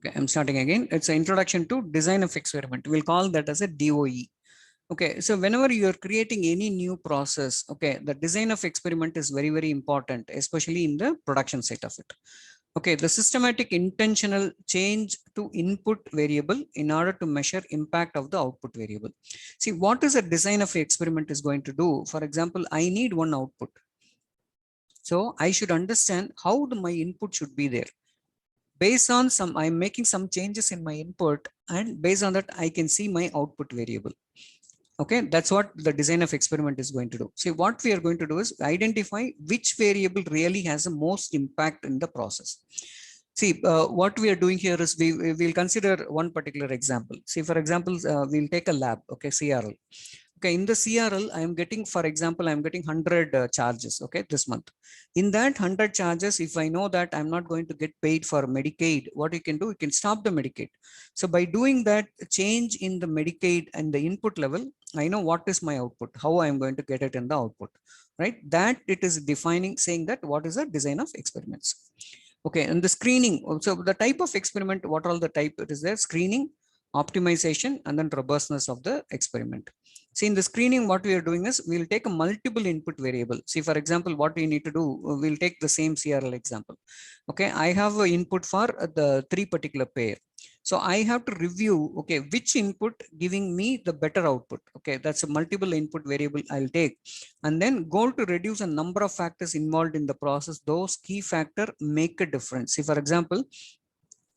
Okay, I'm starting again. It's an introduction to design of experiment. We'll call that as a DOE. Okay, so whenever you're creating any new process, okay, the design of experiment is very, very important, especially in the production side of it. Okay, the systematic intentional change to input variable in order to measure impact of the output variable. See, what is a design of experiment is going to do? For example, I need one output. So I should understand how my input should be there. Based on some, I'm making some changes in my input, and based on that, I can see my output variable. Okay, that's what the design of experiment is going to do. See, what we are going to do is identify which variable really has the most impact in the process. See, what we are doing here is we will consider one particular example. See, for example, we'll take a lab, okay, CRL. Okay, in the CRL, I am getting, for example, I'm getting 100 charges, okay, this month. In that 100 charges, if I know that I'm not going to get paid for Medicaid, what you can do, you can stop the Medicaid. So by doing that change in the Medicaid and the input level, I know what is my output, how I'm going to get it in the output, right? That it is defining, saying that what is the design of experiments. Okay, and the screening, so the type of experiment, what all the type it is there, screening, optimization, and then robustness of the experiment. See, in the screening, what we are doing is we'll take a multiple input variable. See, for example, what we need to do, we'll take the same CRL example. Okay, I have an input for the 3 particular pair. So I have to review, okay, which input giving me the better output. Okay, that's a multiple input variable I'll take. And then goal to reduce a number of factors involved in the process. Those key factor make a difference. See, for example,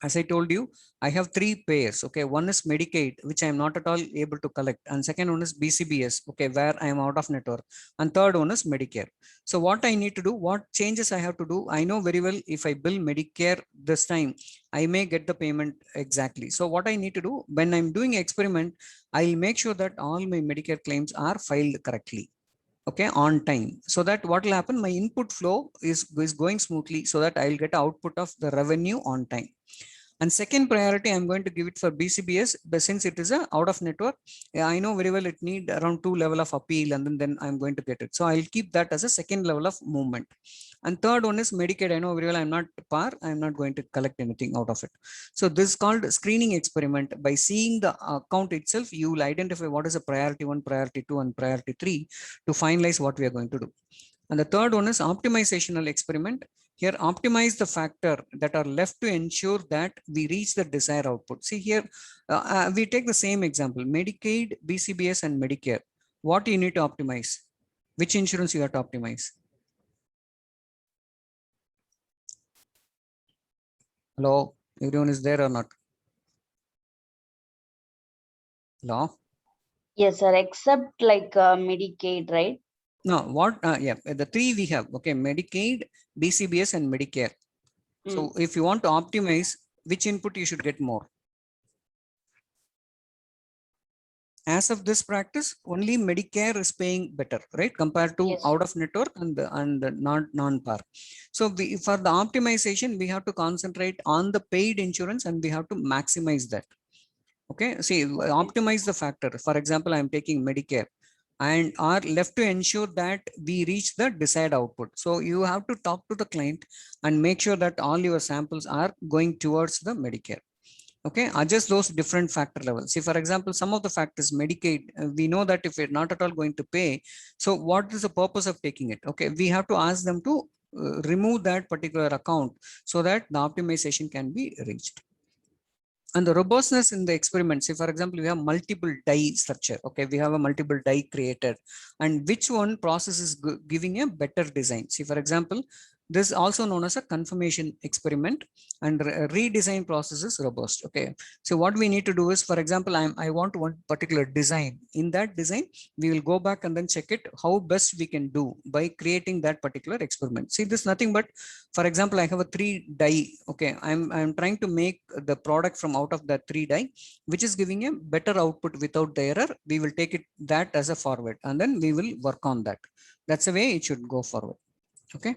as I told you, I have 3 payers. Okay, one is Medicaid, which I am not at all able to collect, and second one is BCBS, okay, where I am out of network, and third one is Medicare. So what I need to do, what changes I have to do, I know very well if I bill Medicare this time, I may get the payment exactly. So what I need to do when I'm doing experiment, I'll make sure that all my Medicare claims are filed correctly, okay, on time, so that what will happen, my input flow is going smoothly, so that I'll get output of the revenue on time. And second priority, I'm going to give it for BCBS, but since it is a out of network, I know very well it need around 2 level of appeal, and then I'm going to get it. So I'll keep that as a second level of movement. And third one is Medicaid. I know very well I'm not par, I'm not going to collect anything out of it. So this is called screening experiment. By seeing the account itself, you will identify what is a priority 1, priority 2, and priority 3 to finalize what we are going to do. And the third one is optimizational experiment. Here, optimize the factor that are left to ensure that we reach the desired output. See here, we take the same example, Medicaid, BCBS, and Medicare. What you need to optimize? Which insurance you have to optimize? Hello, everyone is there or not? Hello? Yes, sir, except like Medicaid, right? No, what, yeah, the 3 we have, okay, Medicaid, BCBS, and Medicare. So if you want to optimize, which input you should get more? As of this practice, only Medicare is paying better, right? Compared to out of network and non-par. So for the optimization, we have to concentrate on the paid insurance, and we have to maximize that. Okay, see, optimize the factor. For example, I'm taking Medicare, and are left to ensure that we reach the desired output. So you have to talk to the client and make sure that all your samples are going towards the Medicare. Okay, adjust those different factor levels. See, for example, some of the factors, Medicaid, we know that if we're not at all going to pay, so what is the purpose of taking it? Okay, we have to ask them to remove that particular account so that the optimization can be reached. And the robustness in the experiment, say for example, we have multiple die structure. Okay, we have a multiple die created, and which one process is giving a better design. See, for example, this is also known as a confirmation experiment, and redesign process is robust. Okay, so what we need to do is, for example, I want one particular design. In that design, we will go back and then check it how best we can do by creating that particular experiment. See, this is nothing but, for example, I have a 3 die. Okay, I'm trying to make the product from out of that 3 die, which is giving a better output without the error. We will take it that as a forward, and then we will work on that. That's the way it should go forward. Okay,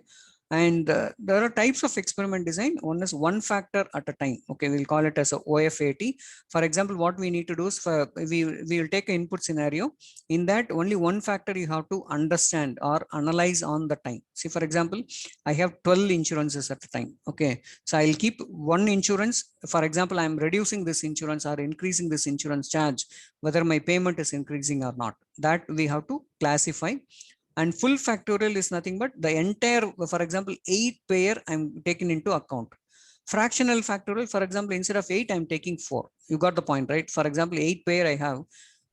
And there are types of experiment design. One is one factor at a time. Okay, we'll call it as a OFAT. For example, what we need to do is we will take an input scenario. In that, only one factor you have to understand or analyze on the time. See, for example, I have 12 insurances at a time. Okay, so I'll keep one insurance. For example, I'm reducing this insurance or increasing this insurance charge, whether my payment is increasing or not. That we have to classify. And full factorial is nothing but the entire, for example, 8 pair I'm taking into account. Fractional factorial, for example, instead of 8 I'm taking 4. You got the point, right? For example, 8 pair I have.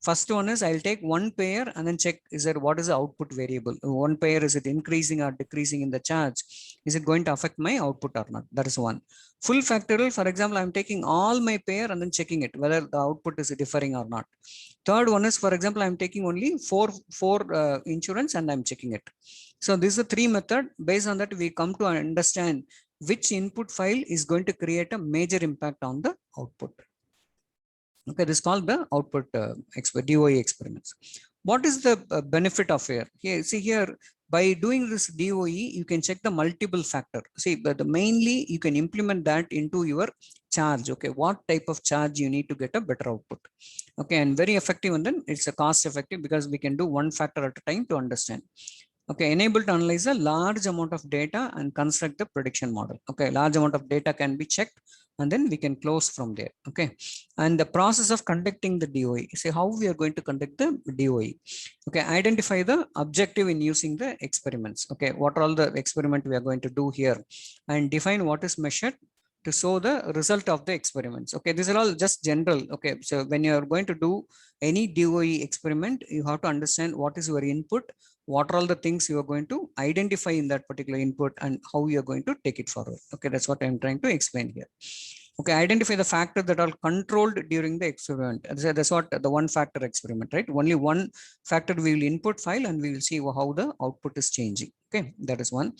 First one is I'll take one pair and then check, is there, what is the output variable? One pair, is it increasing or decreasing in the charge? Is it going to affect my output or not? That is one. Full factorial, for example, I'm taking all my pair and then checking it whether the output is differing or not. Third one is, for example, I'm taking only four insurance and I'm checking it. So this is a 3 method. Based on that, we come to understand which input file is going to create a major impact on the output. Okay, this is called the output DOE experiments. What is the benefit of here? Here, see here, by doing this DOE, you can check the multiple factor. See, but mainly you can implement that into your charge. Okay, what type of charge you need to get a better output. Okay, and very effective, and then it's a cost effective because we can do one factor at a time to understand. Okay, enable to analyze a large amount of data and construct the prediction model. Okay, large amount of data can be checked and then we can close from there. Okay, and the process of conducting the DOE. See how we are going to conduct the DOE. Okay, identify the objective in using the experiments. Okay, what are all the experiment we are going to do here, and define what is measured to show the result of the experiments. Okay, these are all just general. Okay, so when you are going to do any DOE experiment, you have to understand what is your input, what are all the things you are going to identify in that particular input, and how you are going to take it forward. Okay, that's what I'm trying to explain here. Okay, identify the factors that are controlled during the experiment. That's what the one factor experiment, right? Only one factor we will input file and we will see how the output is changing. Okay, that is one.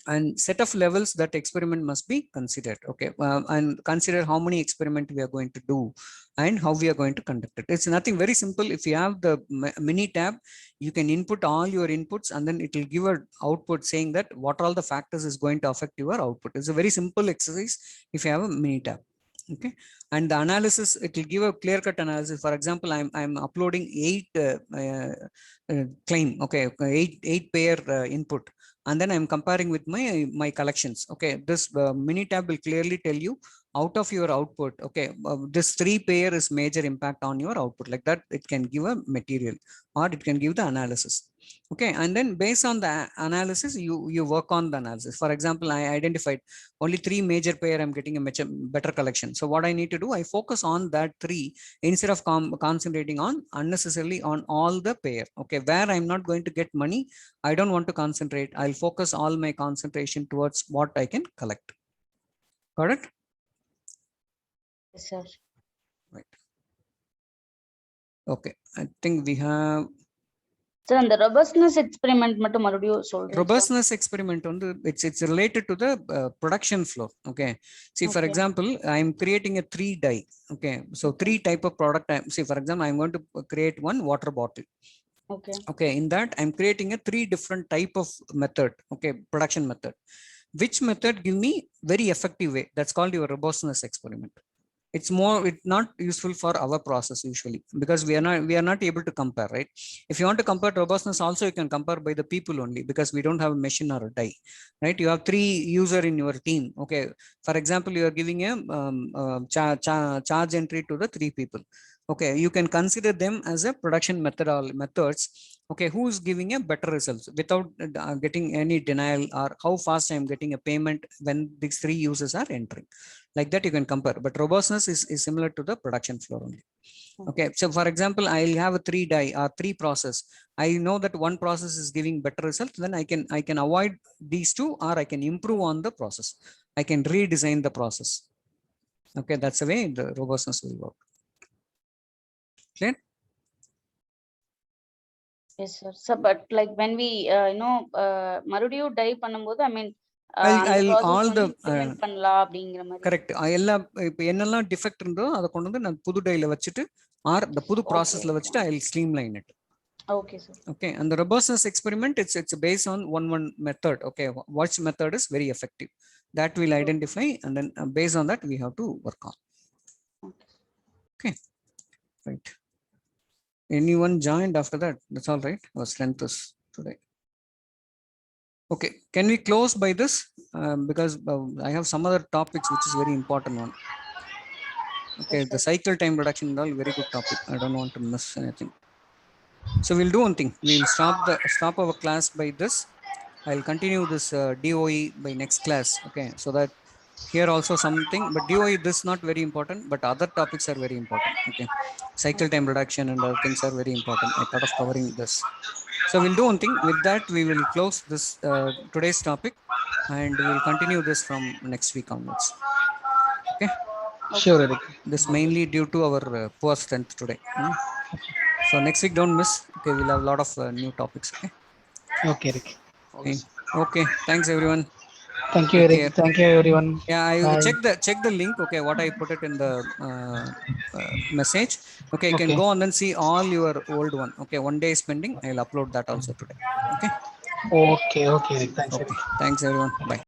And set of levels that experiment must be considered. Okay, and consider how many experiment we are going to do and how we are going to conduct it. It's nothing, very simple. If you have the mini tab, you can input all your inputs and then it will give an output saying that what all the factors is going to affect your output. It's a very simple exercise if you have a mini tab. Okay, and the analysis, it will give a clear cut analysis. For example, I'm uploading 8 claim. Okay, eight pair input, and then I'm comparing with my collections. Okay, this mini tab will clearly tell you out of your output. Okay, this 3 pair is major impact on your output. Like that, it can give a material or it can give the analysis. Okay, and then based on the analysis, you work on the analysis. For example, I identified only 3 major pair, I'm getting a better collection. So what I need to do, I focus on that 3 instead of concentrating on unnecessarily on all the pair. Okay, where I'm not going to get money, I don't want to concentrate. I'll focus all my concentration towards what I can collect. Got it? Yes, sir. Right. Okay, I think we have Sir, and the robustness experiment மட்டும் மறுபடியும் சொல்றேன். Robustness experiment on the it's related to the production flow. Okay, see, for example, I'm creating a 3 die. Okay, so 3 type of product. See, for example, I'm going to create one water bottle. Okay, in that I'm creating a 3 different type of method. Okay, production method. Which method give me very effective way? That's called your robustness experiment. It's not useful for our process usually, because we are not able to compare, right? If you want to compare robustness also, you can compare by the people only, because we don't have a machine or a die, right? You have 3 user in your team. Okay, for example, you are giving a charge entry to the 3 people. Okay, you can consider them as a production method or methods. Okay, who is giving a better results without getting any denial, or how fast I'm getting a payment when these 3 users are entering. Like that you can compare, but robustness is similar to the production flow only. Okay, so for example, I'll have a 3 die or 3 process. I know that one process is giving better results, then I can avoid these 2, or I can improve on the process. I can redesign the process. Okay, that's the way the robustness will work. Clear? Yes, sir. So, but like when we மறுபடியும் tie பண்ணும்போது, I mean, I'll all the பண்ணலாம் அப்படிங்கிற மாதிரி. Correct. எல்லாம் இப்போ என்னெல்லாம் defect இருந்தோ அதை கொண்டு வந்து நான் புது டைல வச்சுட்டு, ஆர் the புது ப்ராசஸ்ல வச்சுட்டு I'll streamline it. Okay, sir. Okay, and the robustness experiment, it's based on one method. Okay, which method is very effective, that we'll identify, and then based on that we have to work on. Okay, right. Anyone joined after that? That's all right. Our strength is today. Okay, can we close by this? Because I have some other topics which is very important one. Okay, the cycle time reduction is all very good topic. I don't want to miss anything. So we'll do one thing. We'll stop our class by this. I'll continue this DOE by next class. Okay, so that here also something, but DOE this not very important, but other topics are very important. Okay, cycle time reduction and other things are very important. I thought of covering this. So we'll do one thing. With that, we will close this today's topic, and we'll continue this from next week onwards. Okay. Sure, Eric. This mainly due to our poor strength today. So next week, don't miss. Okay, we'll have a lot of new topics. Okay. Okay, Eric. Okay. Okay. Thanks, everyone. Thank you, Take Eric. care. Thank you, everyone. Yeah, I Bye. check the link. Okay, what I put it in the message. Okay, you can go on and see all your old one. Okay, one day is pending. I'll upload that also today. Okay. Okay, Eric. Thanks, Okay. Eric. Thanks, everyone. Bye.